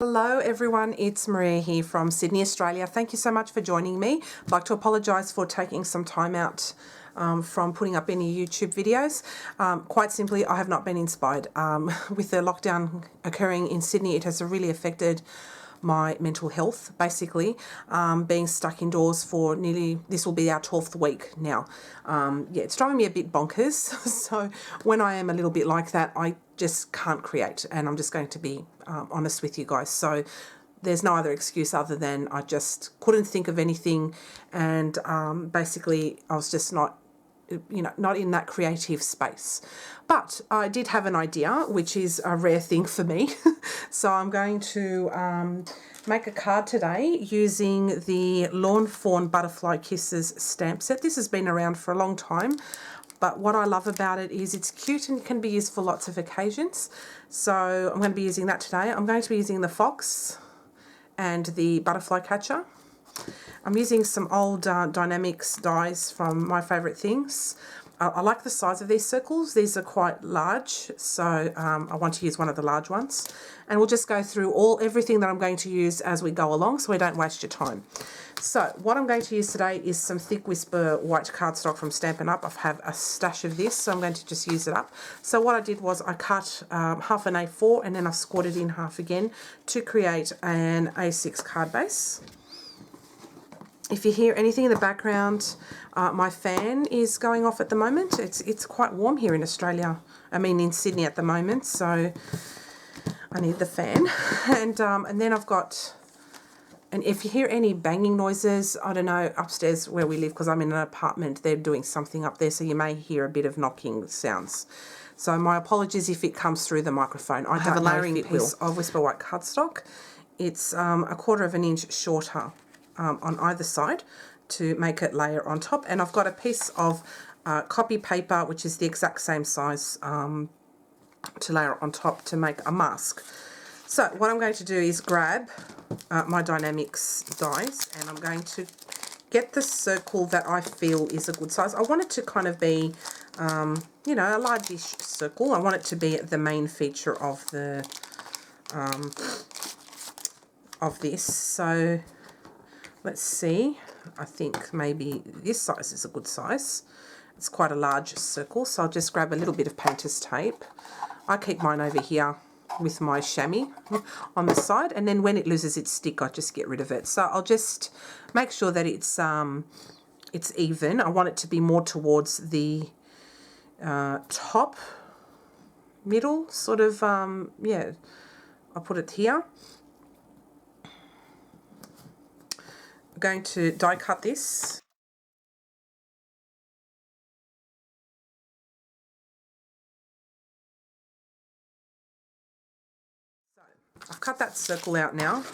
Hello everyone, it's Maria here from Sydney, Australia. Thank you so much for joining me. I'd like to apologise for taking some time out from putting up any YouTube videos. Quite simply, I have not been inspired. With the lockdown occurring in Sydney, it has really affected my mental health, basically. Being stuck indoors for this will be our 12th week now. Yeah, it's driving me a bit bonkers. So when I am a little bit like that, I just can't create, and I'm just going to be honest with you guys. So there's no other excuse other than I just couldn't think of anything, and basically I was just not in that creative space. But I did have an idea, which is a rare thing for me. So I'm going to make a card today using the Lawn Fawn Butterfly Kisses stamp set. This has been around for a long time, but what I love about it is it's cute and can be used for lots of occasions. So I'm going to be using that today. I'm going to be using the fox and the butterfly catcher. I'm using some old Dienamics dies from My Favourite Things. I like the size of these circles. These are quite large, so I want to use one of the large ones. And we'll just go through everything that I'm going to use as we go along, so we don't waste your time. So what I'm going to use today is some Thick Whisper white cardstock from Stampin' Up. I have a stash of this, so I'm going to just use it up. So what I did was I cut half an A4 and then I squatted in half again to create an A6 card base. If you hear anything in the background, my fan is going off at the moment. It's quite warm here in Australia. I mean in Sydney at the moment, so I need the fan. And then I've got, and if you hear any banging noises, I don't know, upstairs where we live, because I'm in an apartment, they're doing something up there, so you may hear a bit of knocking sounds. So my apologies if it comes through the microphone. I have a layering piece of Whisper White cardstock. It's 1/4 of an inch shorter on either side to make it layer on top, and I've got a piece of copy paper which is the exact same size to layer on top to make a mask. So what I'm going to do is grab my Dienamics dies, and I'm going to get the circle that I feel is a good size. I want it to kind of be a large-ish circle. I want it to be the main feature of the of this. So let's see, I think maybe this size is a good size. It's quite a large circle, so I'll just grab a little bit of painter's tape. I keep mine over here with my chamois on the side, and then when it loses its stick, I just get rid of it. So I'll just make sure that it's even. I want it to be more towards the top, middle, sort of, yeah, I'll put it here. Going to die cut this. So I've cut that circle out now.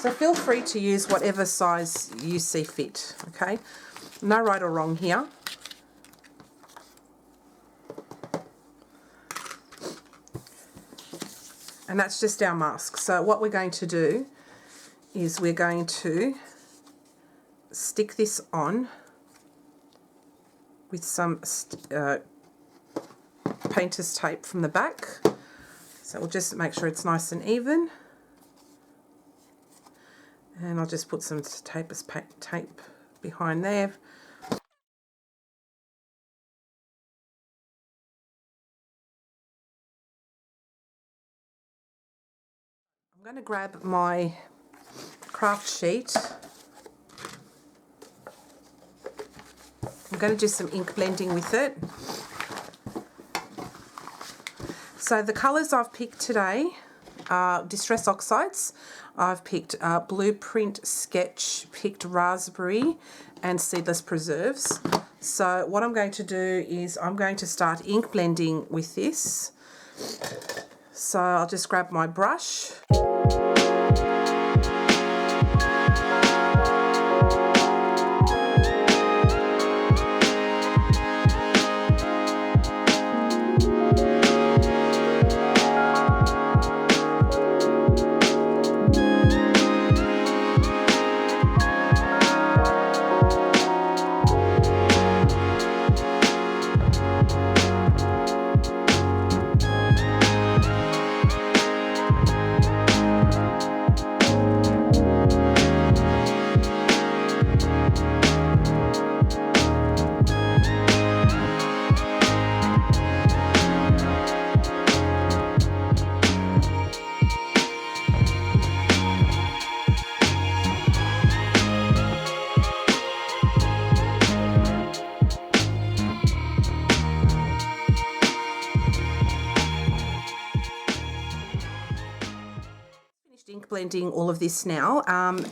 So feel free to use whatever size you see fit, okay? No right or wrong here. And that's just our mask. So what we're going to do is we're going to stick this on with some painter's tape from the back. So we'll just make sure it's nice and even. And I'll just put some tape behind there. I'm going to grab my craft sheet. I'm going to do some ink blending with it. So the colours I've picked today are Distress Oxides. I've picked Blueprint Sketch, picked Raspberry, and Seedless Preserves. So what I'm going to do is I'm going to start ink blending with this. So I'll just grab my brush. ink blending all of this now,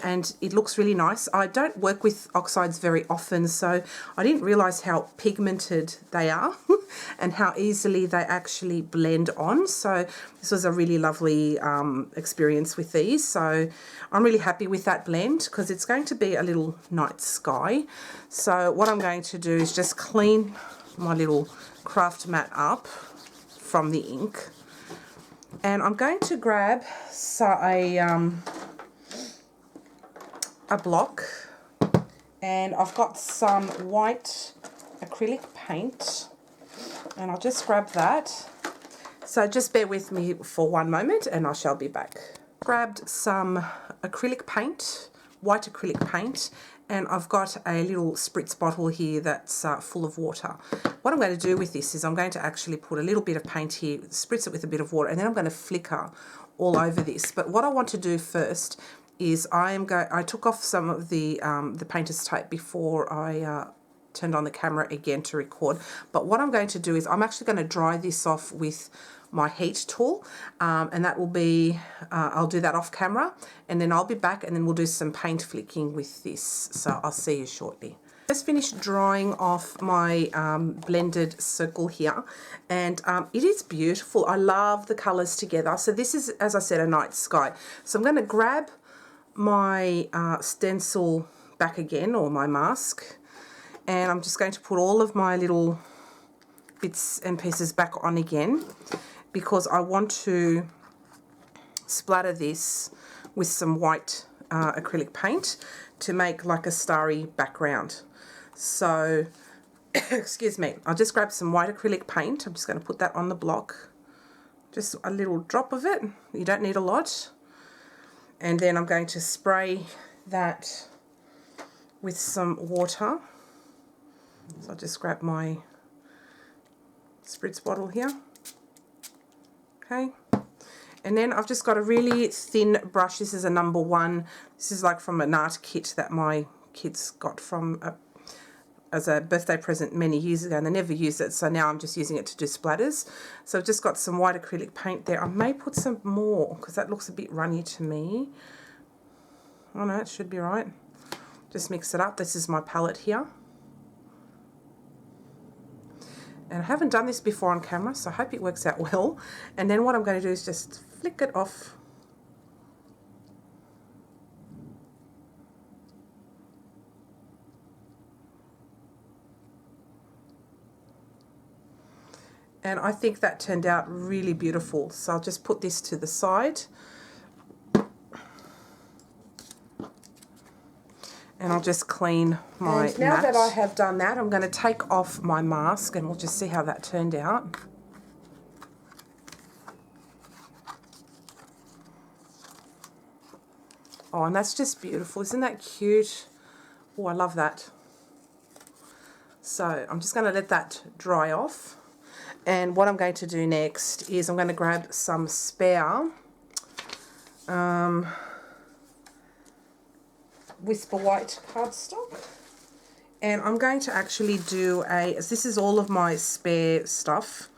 and it looks really nice. I don't work with oxides very often, so I didn't realise how pigmented they are and how easily they actually blend on. So this was a really lovely experience with these. So I'm really happy with that blend because it's going to be a little night sky. So what I'm going to do is just clean my little craft mat up from the ink. And I'm going to grab a block, and I've got some white acrylic paint, and I'll just grab that. So just bear with me for one moment and I shall be back. Grabbed some acrylic paint, white acrylic paint, and I've got a little spritz bottle here that's full of water. What I'm going to do with this is I'm going to actually put a little bit of paint here, spritz it with a bit of water, and then I'm going to flicker all over this. But what I want to do first is I took off some of the painter's tape before I turned on the camera again to record. But what I'm going to do is I'm actually going to dry this off with my heat tool, and that will be, I'll do that off camera, and then I'll be back and then we'll do some paint flicking with this. So I'll see you shortly. Just finished drying off my blended circle here, and it is beautiful. I love the colours together. So this is, as I said, a night sky. So I'm going to grab my stencil back again, or my mask, and I'm just going to put all of my little bits and pieces back on again, because I want to splatter this with some white acrylic paint to make like a starry background. So, excuse me, I'll just grab some white acrylic paint. I'm just going to put that on the block. Just a little drop of it. You don't need a lot. And then I'm going to spray that with some water. So I'll just grab my spritz bottle here. Okay. And then I've just got a really thin brush. This is a number 1. This is like from an art kit that my kids got from as a birthday present many years ago, and they never used it, so now I'm just using it to do splatters. So I've just got some white acrylic paint there. I may put some more because that looks a bit runny to me. Oh no, it should be right. Just mix it up. This is my palette here. And I haven't done this before on camera, so I hope it works out well. And then what I'm going to do is just flick it off. And I think that turned out really beautiful. So I'll just put this to the side. And I'll just clean my mat. Now that I have done that, I'm going to take off my mask and we'll just see how that turned out. Oh, and that's just beautiful. Isn't that cute? Oh, I love that. So I'm just going to let that dry off. And what I'm going to do next is I'm going to grab some spare Whisper White cardstock, and I'm going to actually do this is all of my spare stuff.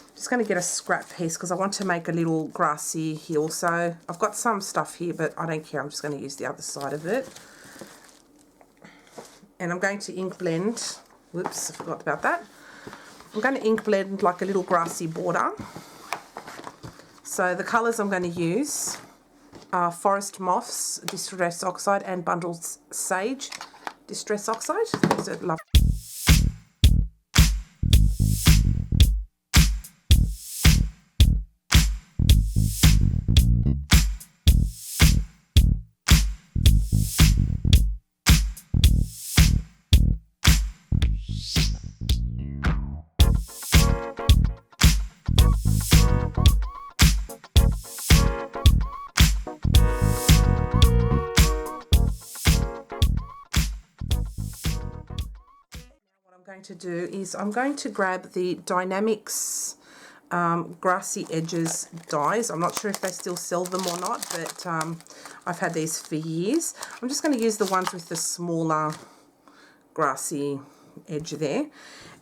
I'm just going to get a scrap piece because I want to make a little grassy hill. So I've got some stuff here, but I don't care. I'm just going to use the other side of it. And I'm going to ink blend. Whoops, I forgot about that. I'm going to ink blend like a little grassy border. So the colours I'm going to use are Forest Moths Distress Oxide and Bundled Sage Distress Oxide. These are lovely. To do is I'm going to grab the Dienamics Grassy Edges dies. I'm not sure if they still sell them or not, but I've had these for years. I'm just going to use the ones with the smaller grassy edge there.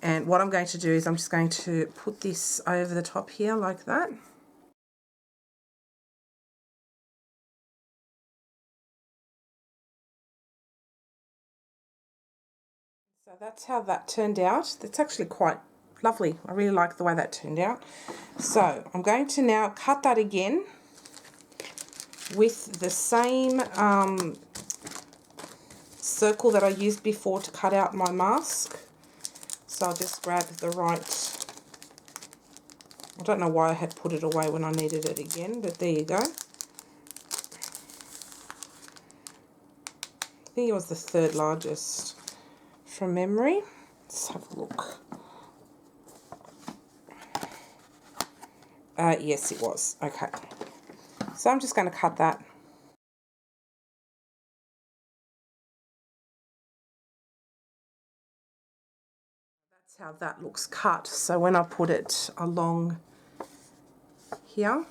And what I'm going to do is I'm just going to put this over the top here like that. That's how that turned out. That's actually quite lovely. I really like the way that turned out. So I'm going to now cut that again with the same circle that I used before to cut out my mask. So I'll just grab the right, I don't know why I had put it away when I needed it again, but there you go. I think it was the third largest from memory. Let's have a look. Yes, it was. Okay. So I'm just going to cut that. That's how that looks cut. So when I put it along here,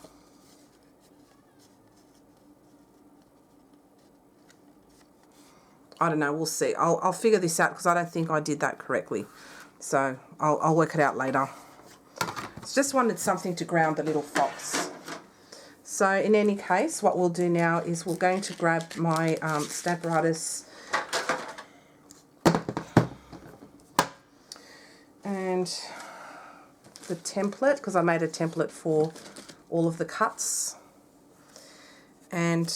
I don't know, we'll see. I'll figure this out because I don't think I did that correctly. So I'll work it out later. Just wanted something to ground the little fox. So in any case, what we'll do now is we're going to grab my Stamparatus and the template, because I made a template for all of the cuts. And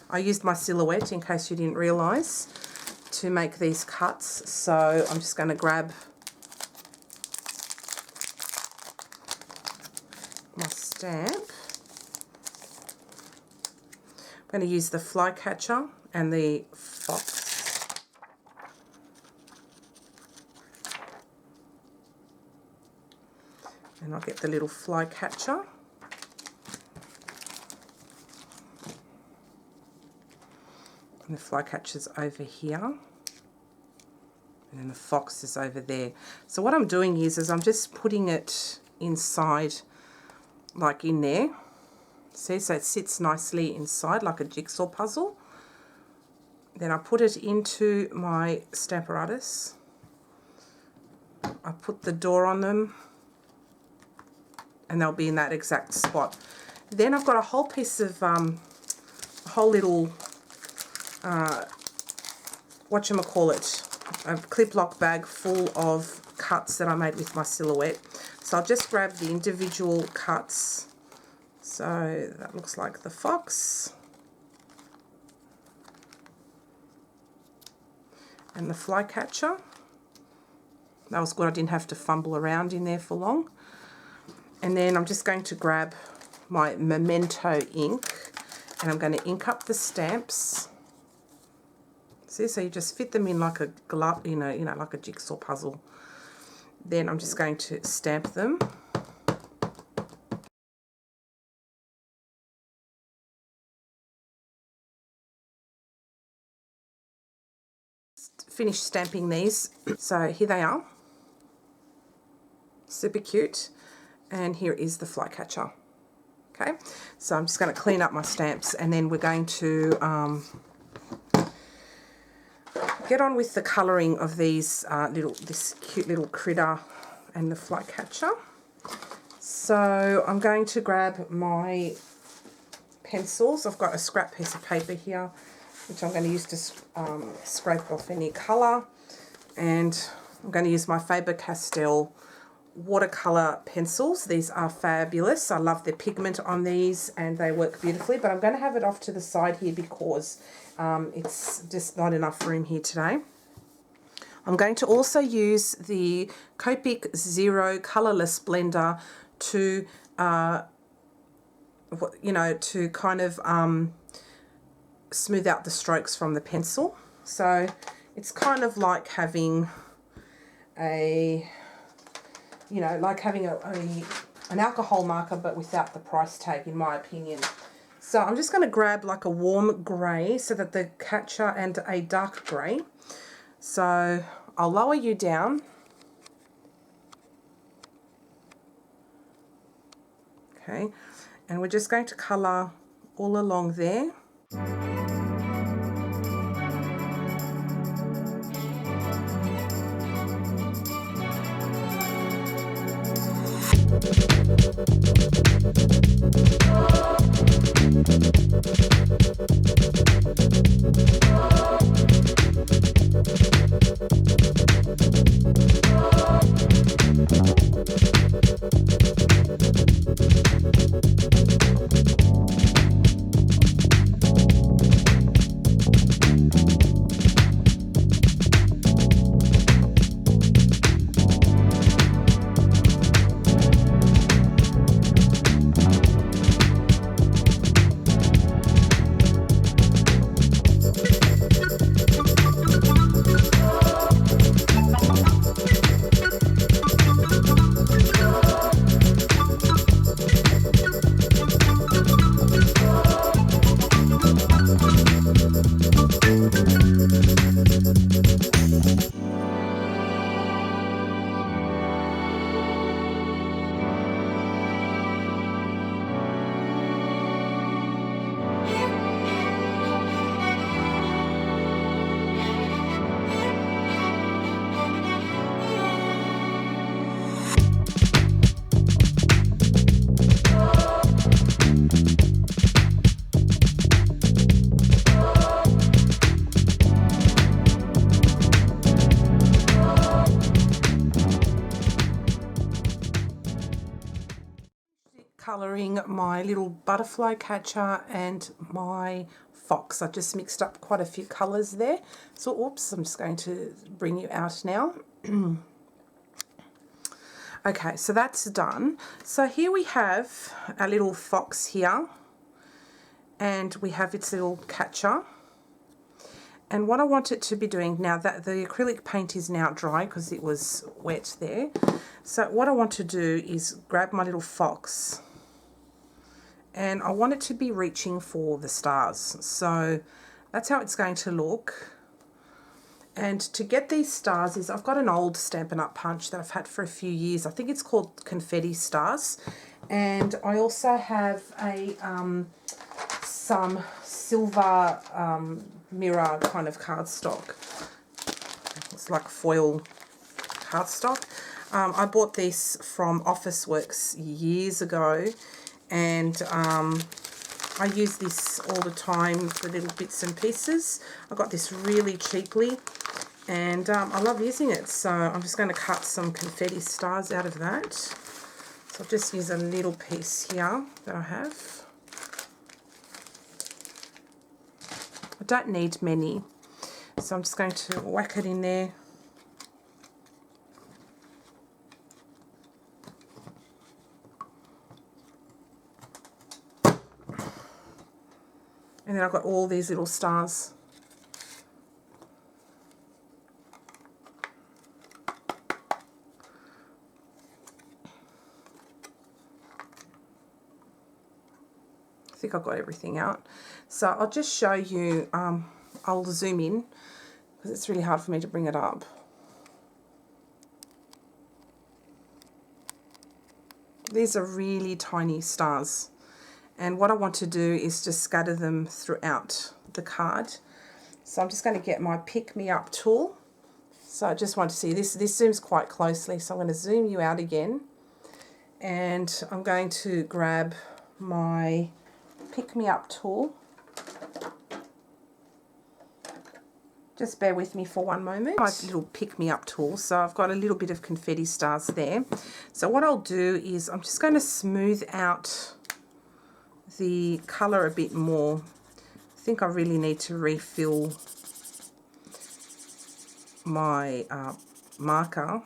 I used my silhouette, in case you didn't realise, to make these cuts. So I'm just going to grab my stamp. I'm going to use the flycatcher and the fox. And I'll get the little flycatcher. And the flycatcher's over here. And then the fox is over there. So what I'm doing is I'm just putting it inside, like in there. See, so it sits nicely inside like a jigsaw puzzle. Then I put it into my Stamparatus. I put the door on them, and they'll be in that exact spot. Then I've got a whole piece of, a whole little, whatchamacallit, a clip lock bag full of cuts that I made with my silhouette. So I'll just grab the individual cuts. So that looks like the fox. And the flycatcher. That was good, I didn't have to fumble around in there for long. And then I'm just going to grab my Memento ink and I'm going to ink up the stamps. See, so you just fit them in like a glove, you know, like a jigsaw puzzle. Then I'm just going to stamp them. Finish stamping these. So here they are. Super cute. And here is the flycatcher. Okay, so I'm just going to clean up my stamps and then we're going to get on with the colouring of these this cute little critter and the flycatcher. So I'm going to grab my pencils. I've got a scrap piece of paper here, which I'm going to use to scrape off any colour. And I'm going to use my Faber Castell watercolour pencils. These are fabulous. I love the pigment on these and they work beautifully, but I'm going to have it off to the side here because it's just not enough room here today. I'm going to also use the Copic Zero colourless blender to to kind of smooth out the strokes from the pencil. So it's kind of like having a, like having an alcohol marker but without the price tag, in my opinion. So I'm just going to grab like a warm grey so that the catcher and a dark grey. So I'll lower you down. Okay, and we're just going to colour all along there. colouring my little butterfly catcher and my fox. I just mixed up quite a few colours there. So, oops, I'm just going to bring you out now. Okay, so that's done. So here we have our little fox here, and we have its little catcher. And what I want it to be doing now, that the acrylic paint is now dry because it was wet there. So what I want to do is grab my little fox, and I want it to be reaching for the stars. So that's how it's going to look. And to get these stars is, I've got an old Stampin' Up punch that I've had for a few years. I think it's called Confetti stars. And I also have a some silver mirror kind of cardstock. It's like foil cardstock. I bought this from Officeworks years ago, and I use this all the time for little bits and pieces. I got this really cheaply, and I love using it. So I'm just going to cut some confetti stars out of that. So I'll just use a little piece here that I have. I don't need many, so I'm just going to whack it in there. And then I've got all these little stars. I think I've got everything out. So I'll just show you, I'll zoom in because it's really hard for me to bring it up. These are really tiny stars. And what I want to do is just scatter them throughout the card. So I'm just going to get my Pick Me Up tool. So I just want to see this. This zooms quite closely, so I'm going to zoom you out again. And I'm going to grab my Pick Me Up tool. Just bear with me for one moment. My little Pick Me Up tool. So I've got a little bit of confetti stars there. So what I'll do is I'm just going to smooth out the colour a bit more. I think I really need to refill my marker.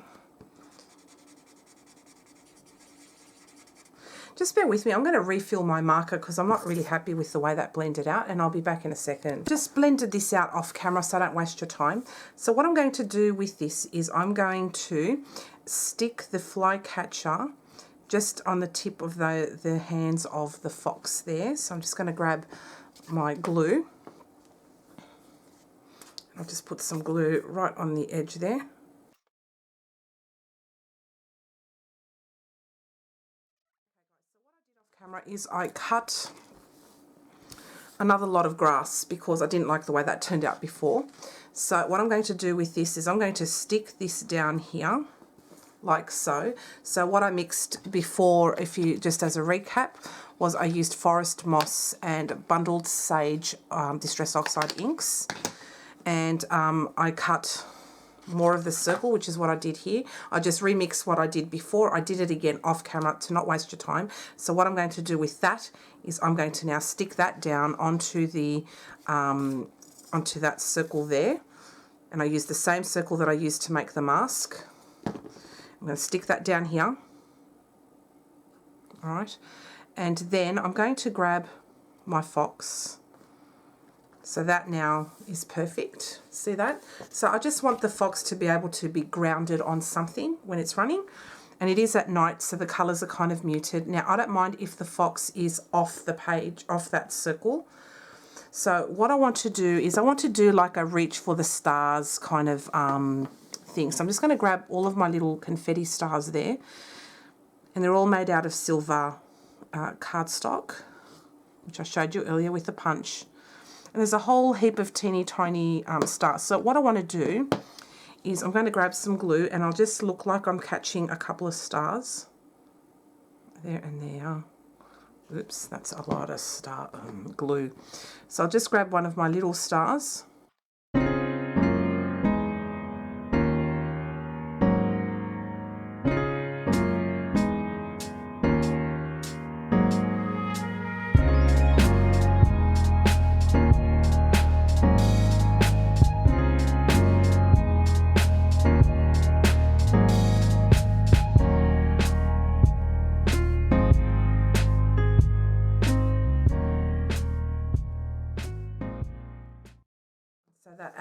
Just bear with me, I'm going to refill my marker because I'm not really happy with the way that blended out, and I'll be back in a second. Just blended this out off camera so I don't waste your time. So what I'm going to do with this is I'm going to stick the flycatcher just on the tip of the hands of the fox there. So I'm just going to grab my glue. I'll just put some glue right on the edge there. So what I did off camera is I cut another lot of grass because I didn't like the way that turned out before. So what I'm going to do with this is I'm going to stick this down here, like so. So what I mixed before, if you just as a recap, was I used forest moss and bundled sage distress oxide inks, and I cut more of the circle, which is what I did here. I just remixed what I did before. I did it again off camera to not waste your time. So what I'm going to do with that is I'm going to now stick that down onto the onto that circle there, and I use the same circle that I used to make the mask. I'm going to stick that down here, all right, and then I'm going to grab my fox. So that now is perfect. See that? So I just want the fox to be able to be grounded on something when it's running, and it is at night, so the colours are kind of muted. Now I don't mind if the fox is off the page, off that circle. So what I want to do is I want to do like a reach for the stars kind of thing. So I'm just going to grab all of my little confetti stars there, and they're all made out of silver cardstock, which I showed you earlier with the punch. And there's a whole heap of teeny tiny stars. So what I want to do is I'm going to grab some glue, and I'll just look like I'm catching a couple of stars there and there. Oops, that's a lot of glue. So I'll just grab one of my little stars.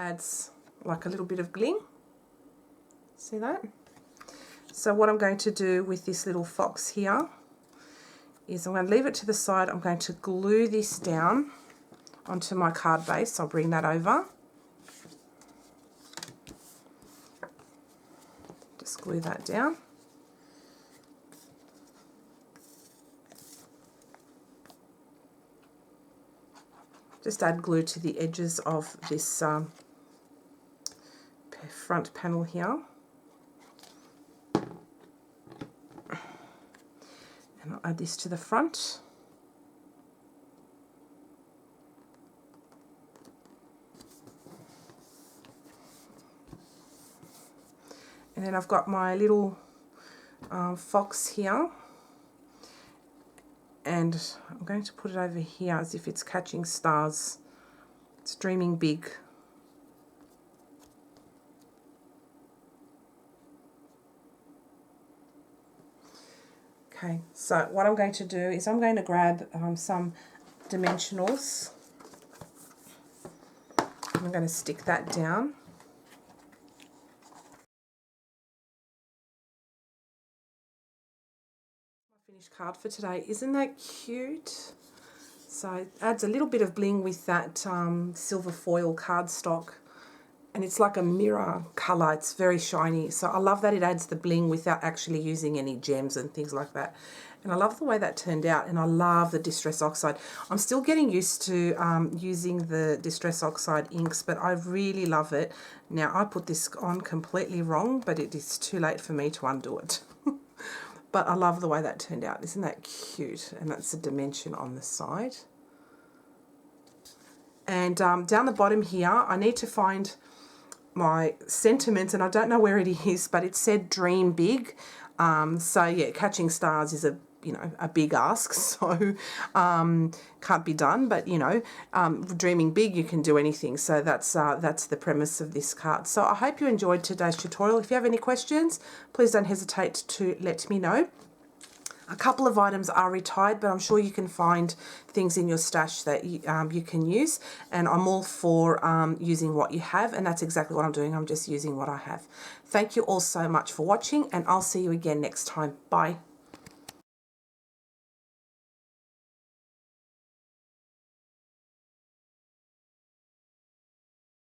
adds like a little bit of bling. See that? So what I'm going to do with this little fox here is I'm going to leave it to the side. I'm going to glue this down onto my card base. I'll bring that over. Just glue that down. Just add glue to the edges of this front panel here. And I'll add this to the front. And then I've got my little fox here. And I'm going to put it over here as if it's catching stars. It's dreaming big. Okay, so what I'm going to do is I'm going to grab some dimensionals. I'm going to stick that down. My finished card for today. Isn't that cute? So it adds a little bit of bling with that silver foil cardstock. And it's like a mirror colour. It's very shiny. So I love that it adds the bling without actually using any gems and things like that. And I love the way that turned out. And I love the Distress Oxide. I'm still getting used to using the Distress Oxide inks, but I really love it. Now, I put this on completely wrong, but it is too late for me to undo it. But I love the way that turned out. Isn't that cute? And that's the dimension on the side. And down the bottom here, I need to find my sentiments, and I don't know where it is, but it said dream big. So yeah, catching stars is a big ask, so can't be done, but dreaming big, you can do anything. So that's the premise of this card. So I hope you enjoyed today's tutorial. If you have any questions, please don't hesitate to let me know. A couple of items are retired, but I'm sure you can find things in your stash that you can use. And I'm all for using what you have, and that's exactly what I'm doing. I'm just using what I have. Thank you all so much for watching, and I'll see you again next time. Bye.